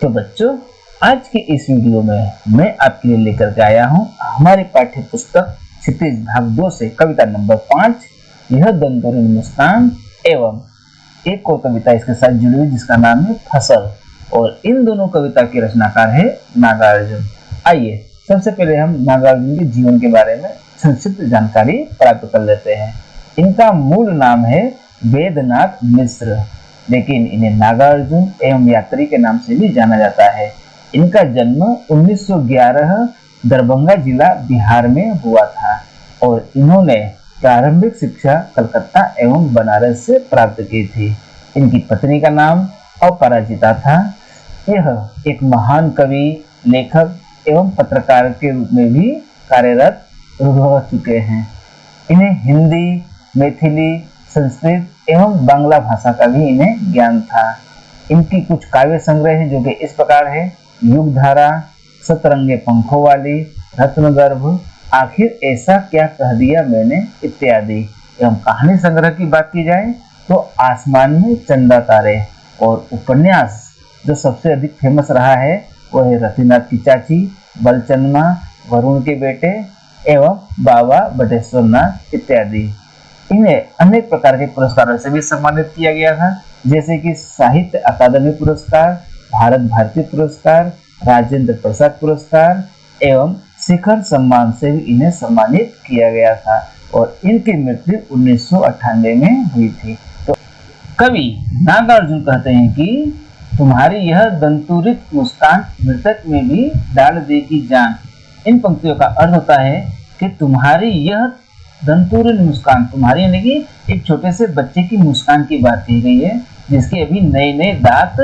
तो बच्चों, आज के इस वीडियो में मैं आपके लिए लेकर के आया हूँ हमारी पाठ्य पुस्तक क्षितिज भाग 2 से कविता नंबर 5, यह दंतुरिन मुस्कान, एवं एक और कविता इसके साथ जुड़ी हुई जिसका नाम है फसल। और इन दोनों कविता के रचनाकार है नागार्जुन। आइए सबसे पहले हम नागार्जुन के जीवन के बारे में संक्षिप्त जानकारी प्राप्त कर लेते हैं। इनका मूल नाम है वेदनाथ मिश्र, लेकिन इन्हें नागार्जुन एवं यात्री के नाम से भी जाना जाता है। इनका जन्म 1911 दरभंगा जिला बिहार में हुआ था और इन्होंने प्रारंभिक शिक्षा कलकत्ता एवं बनारस से प्राप्त की थी। इनकी पत्नी का नाम अपराजिता था। यह एक महान कवि, लेखक एवं पत्रकार के रूप में भी कार्यरत रह चुके हैं। इन्हें हिंदी, मैथिली, संस्कृत एवं बांग्ला भाषा का भी इन्हें ज्ञान था। इनकी कुछ काव्य संग्रह है जो कि इस प्रकार है: युगधारा, सतरंगे पंखों वाली, रत्नगर्भ, आखिर ऐसा क्या कह दिया मैंने इत्यादि। एवं कहानी संग्रह की बात की जाए तो आसमान में चंदा तारे, और उपन्यास जो सबसे अधिक फेमस रहा है वो है रतिनाथ की चाची, बलचन्मा, वरुण के बेटे एवं बाबा बटेश्वर नाथ इत्यादि। इन्हें अनेक प्रकार के पुरस्कारों से भी सम्मानित किया गया था, जैसे कि साहित्य अकादमी पुरस्कार, भारत भारती पुरस्कार, राजेंद्र प्रसाद पुरस्कार एवं शिखर सम्मान से भी इन्हें सम्मानित किया गया था। और इनकी मृत्यु 1998 में हुई थी। तो कवि नागार्जुन कहते हैं कि तुम्हारी यह दंतुरित मुस्कान मृतक में भी डाल देगी जान। इन पंक्तियों का अर्थ होता है कि तुम्हारी यह दंतुरिन मुस्कान, तुम्हारी यानी कि एक छोटे से बच्चे की मुस्कान की बात की गई है जिसके अभी नए नए दांत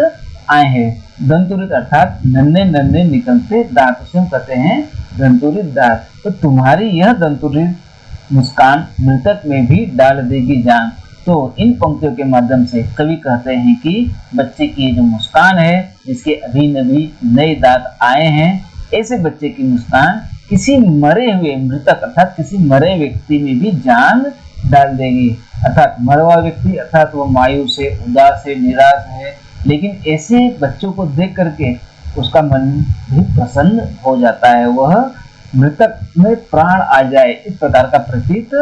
आए हैं। दंतुरित अर्थात नन्हे नन्हे निकलते दांत, उसे हम कहते हैं दंतुरित दांत। तो तुम्हारी यह दंतुरित मुस्कान मृतक में भी डाल देगी जान। तो इन पंक्तियों के माध्यम से कवि कहते हैं कि बच्चे की जो मुस्कान है, जिसके अभी नभी नए दांत आए हैं, ऐसे बच्चे की मुस्कान किसी मरे हुए मृतक अर्थात किसी मरे व्यक्ति में भी जान डाल देगी। अर्थात मरा हुआ व्यक्ति अर्थात वो मायूस है, उदास है, निराश है, लेकिन ऐसे बच्चों को देख करके उसका मन भी प्रसन्न हो जाता है, वह मृतक में प्राण आ जाए इस प्रकार का प्रतीत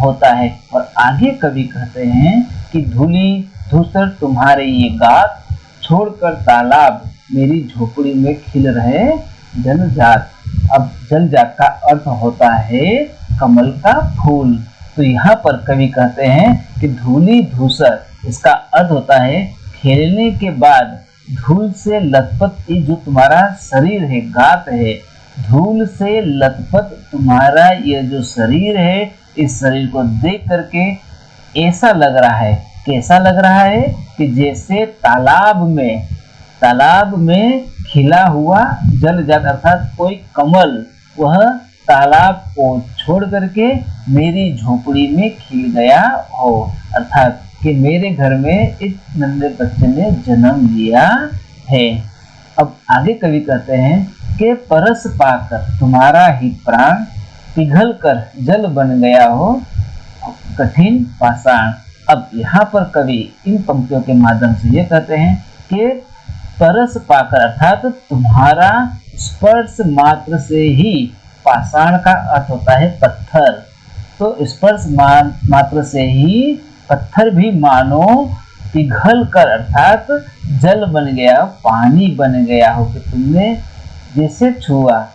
होता है। और आगे कवि कहते हैं कि धूली धूसर तुम्हारे ये गात, छोड़कर तालाब मेरी झोपड़ी में खिल रहे जलजात। अब जलजात का अर्थ होता है कमल का फूल। तो यहाँ पर कवि कहते हैं कि धूली धूसर, इसका अर्थ होता है खेलने के बाद धूल से लथपथ ये जो तुम्हारा शरीर है, गात है, धूल से लथपथ तुम्हारा ये जो शरीर है, इस शरीर को देख करके ऐसा लग रहा है, कैसा लग रहा है कि जैसे तालाब में खिला हुआ जलजात अर्थात कोई कमल वह तालाब को छोड़ करके मेरी झोपड़ी में खिल गया हो, अर्थात कि मेरे घर में इस नन्हे बच्चे ने जन्म लिया है। अब आगे कवि कहते हैं कि परस पाकर तुम्हारा ही प्राण, पिघल कर जल बन गया हो कठिन पाषाण। अब यहाँ पर कवि इन पंक्तियों के माध्यम से ये कहते हैं कि परस पाकर अर्थात तुम्हारा स्पर्श मात्र से ही, पाषाण का अर्थ होता है पत्थर, तो स्पर्श मात्र से ही पत्थर भी मानो पिघल कर अर्थात जल बन गया, पानी बन गया हो, कि तुमने जैसे छुआ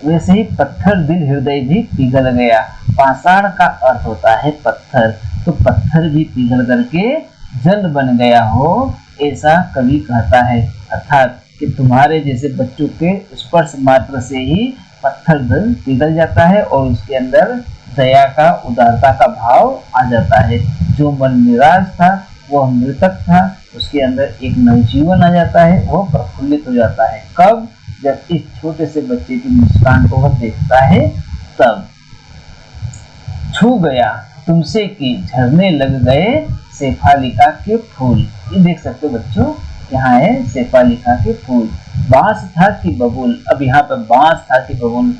वैसे ही पत्थर दिल हृदय भी पिघल गया। पाषाण का अर्थ होता है पत्थर, तो पत्थर भी पिघल करके जल बन गया हो, ऐसा कवि कहता है। अर्थात कि तुम्हारे जैसे बच्चों के स्पर्श मात्र से ही पत्थर दिल पिघल जाता है और उसके अंदर दया का, उदारता का भाव आ जाता है। जो मन निराश था, वह मृतक था, उसके अंदर एक नवजीवन आ जाता है, वह प्रफुल्लित हो जाता है। कब? जब इस छोटे से बच्चे की मुस्कान को वह देखता है तब। छू गया तुमसे कि झरने लग गए शेफालिका के फूल। ये देख सकते हो बच्चों, यहाँ है शेफालिका के फूल। बांस था कि बबूल, अब यहाँ पर बांस था कि बबूल,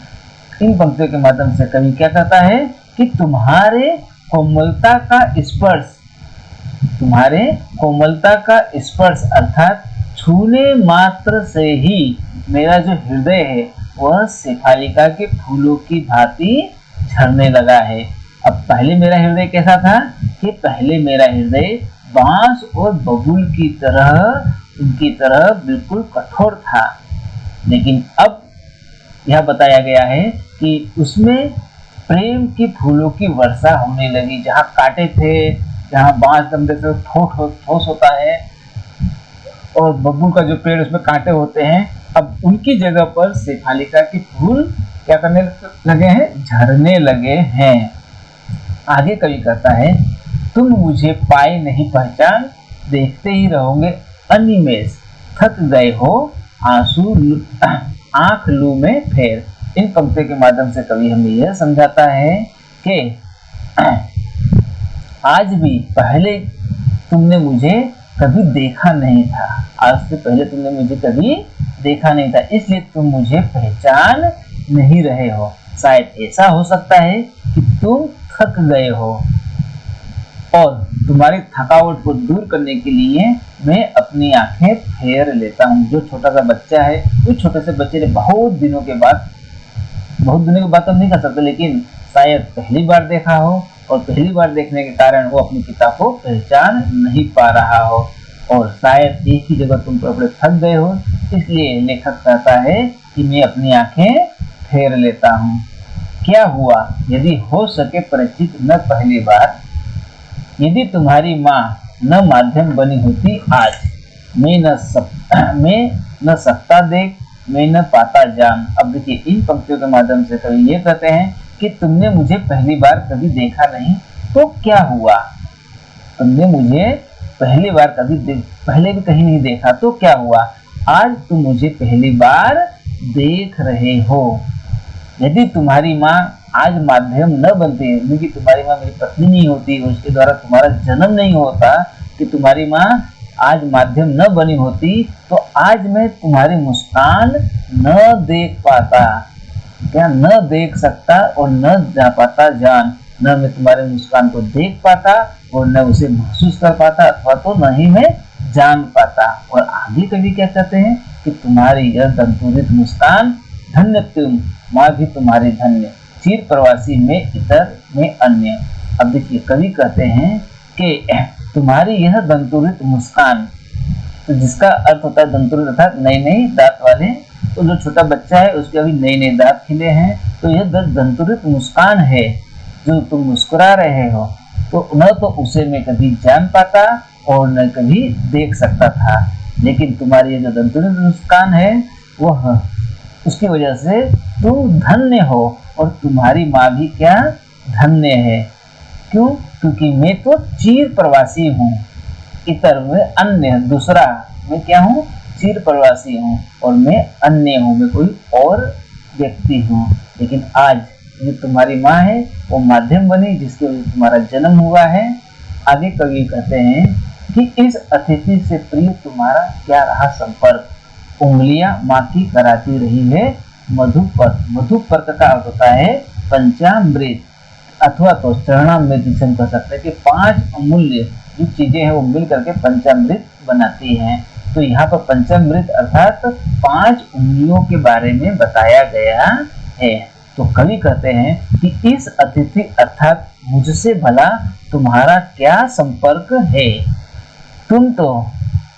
इन पंक्तियों के माध्यम से कवि क्या कहता है कि तुम्हारे कोमलता का स्पर्श, तुम्हारे कोमलता का स्पर्श अर्थात छूने मात्र से ही मेरा जो हृदय है वह शेफालिका के फूलों की भांति झरने लगा है। अब पहले मेरा हृदय कैसा था कि पहले मेरा हृदय बांस और बबूल की तरह बिल्कुल कठोर था, लेकिन अब यह बताया गया है कि उसमें प्रेम की फूलों की वर्षा होने लगी। जहाँ कांटे थे, जहाँ बांस डंडे से ठोस होता है और बबूल का जो पेड़ उसमें कांटे होते हैं, अब उनकी जगह पर शेफालिका के फूल क्या करने लगे हैं, झरने लगे हैं। आगे कवि कहता है, तुम मुझे पाए नहीं पहचान, देखते ही रहोगे अनिमेष, थक गए हो आंसू आंख लू में फेर। इन पंक्तियों के माध्यम से कवि हमें यह समझाता है कि आज भी पहले तुमने मुझे कभी देखा नहीं था, आज से पहले तुमने मुझे कभी देखा नहीं था, इसलिए तुम मुझे पहचान नहीं रहे हो। शायद ऐसा हो सकता है कि तुम थक गए हो और तुम्हारी थकावट को दूर करने के लिए मैं अपनी आंखें फेर लेता हूँ। जो छोटा सा बच्चा है, उस छोटे से बच्चे ने बहुत दिनों के बाद तो हम नहीं कर सकते, लेकिन शायद पहली बार देखा हो और पहली बार देखने के कारण वो अपनी पिता को पहचान नहीं पा रहा हो, और शायद एक ही जगह तुम थोड़े थक गए हो, इसलिए लेखक कहता है कि मैं अपनी आंखें फेर लेता हूँ। क्या हुआ यदि हो सके परिचित न पहली बार, यदि तुम्हारी माँ न माध्यम बनी होती आज, मैं न सकता देख, मैं न पाता जान। अब देखिए, इन पंक्तियों के माध्यम से कवि ये कहते हैं कि तुमने मुझे पहली बार कभी देखा नहीं तो क्या हुआ, तुमने मुझे पहली बार पहले भी कहीं नहीं देखा तो क्या हुआ, आज तुम मुझे पहली बार देख रहे हो। यदि तुम्हारी माँ आज माध्यम न बनती, क्योंकि तुम्हारी माँ मेरी पत्नी नहीं होती, उसके द्वारा तुम्हारा जन्म नहीं होता, कि तुम्हारी माँ आज माध्यम न बनी होती, तो आज मैं तुम्हारी मुस्कान न देख पाता, क्या न देख सकता और न जा पाता जान, न मैं तुम्हारे मुस्कान को देख पाता और न उसे महसूस कर पाता, अथवा तो न ही मैं जान पाता। और आगे कवि क्या कहते हैं कि तुम्हारी यह दंतुरित मुस्कान, धन्य तुम माँ भी तुम्हारी धन्य, चिर प्रवासी में इतर में अन्य। अब देखिए, कवि कहते हैं कि तुम्हारी यह दंतुरित मुस्कान, तो जिसका अर्थ होता है दंतुरित अर्थात नए नए दांत वाले, तो जो छोटा बच्चा है उसके अभी नए नए दांत खिले हैं, तो यह दंतुरित मुस्कान है जो तुम मुस्कुरा रहे हो, तो न तो उसे मैं कभी जान पाता और न कभी देख सकता था, लेकिन तुम्हारी जो दंतुरित मुस्कान है वह उसकी वजह से तुम धन्य हो, और तुम्हारी माँ भी क्या धन्य है। क्यों? क्योंकि मैं तो चीर प्रवासी हूँ, इतर में अन्य, दूसरा मैं क्या हूँ, चीर प्रवासी हूँ, और मैं अन्य हूँ, मैं कोई और व्यक्ति हूँ। लेकिन आज जो तुम्हारी माँ है वो माध्यम बनी, जिसके वजह से तुम्हारा जन्म हुआ है। आगे कवि कहते हैं कि इस अतिथि से प्रिय तुम्हारा क्या रहा संपर्क, उंगलियां माँ की कराती रही है मधुपर्क। मधुपर्क का अर्थ होता है पंचामृत, अथवा तो चरणामृत जिसे हम कह सकते हैं कि 5 अमूल्य जो चीजें हैं वो मिल करके पंचामृत बनाती हैं। तो यहाँ पर पंचामृत अर्थात 5 उंगलियों के बारे में बताया गया है। तो कवि कहते हैं कि इस अतिथि अर्थात मुझसे भला तुम्हारा क्या संपर्क है, तुम तो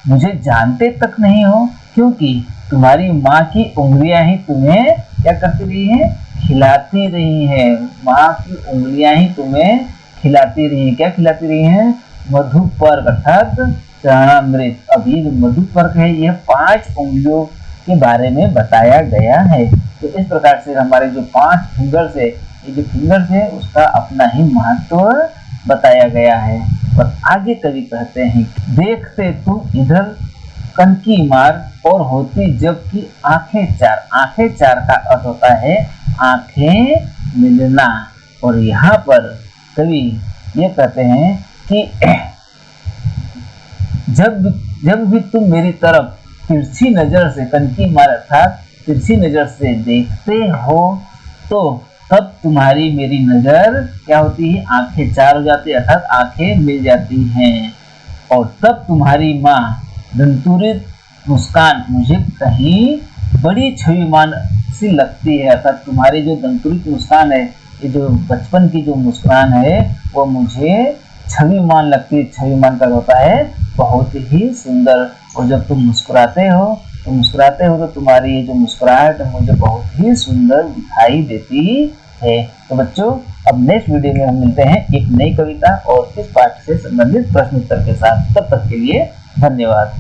मुझे जानते तक नहीं हो, क्योंकि तुम्हारी माँ की उंगलियां ही तुम्हें क्या करती रही है, खिलाती रही है। माँ की उंगलियां ही तुम्हें खिलाती रही है। क्या खिलाती रही है? मधुपर्क अर्थात चरणामृत। अब ये जो मधुपर्क है यह 5 उंगलियों के बारे में बताया गया है। तो इस प्रकार से हमारे जो 5 फिंगर्स है, ये जो फिंगर्स है उसका अपना ही महत्व बताया गया है। और आगे कवि कहते हैं, देखते तुम इधर कनकी मार और होती जबकि आंखें चार। आंखें चार का अर्थ होता है आंखें मिलना। और यहाँ पर कवि ये कहते हैं कि जब भी तुम मेरी तरफ तिरछी नजर से, कनकी मार अर्थात तिरछी नजर से देखते हो, तो तब तुम्हारी मेरी नजर क्या होती है, आंखें चार हो जाती है, अर्थात आंखें मिल जाती हैं। और तब तुम्हारी माँ दंतुरित मुस्कान मुझे कहीं बड़ी छविमान सी लगती है, अर्थात तुम्हारी जो दंतुरित मुस्कान है, ये जो बचपन की जो मुस्कान है वो मुझे छविमान लगती है। छविमान का होता है बहुत ही सुंदर। और जब तुम मुस्कुराते हो तो तुम्हारी ये जो मुस्कुराहट मुझे बहुत ही सुंदर दिखाई देती है। तो बच्चों, अब नेक्स्ट वीडियो में हम मिलते हैं एक नई कविता और इस पाठ से संबंधित प्रश्न उत्तर के साथ। तब तक के लिए धन्यवाद।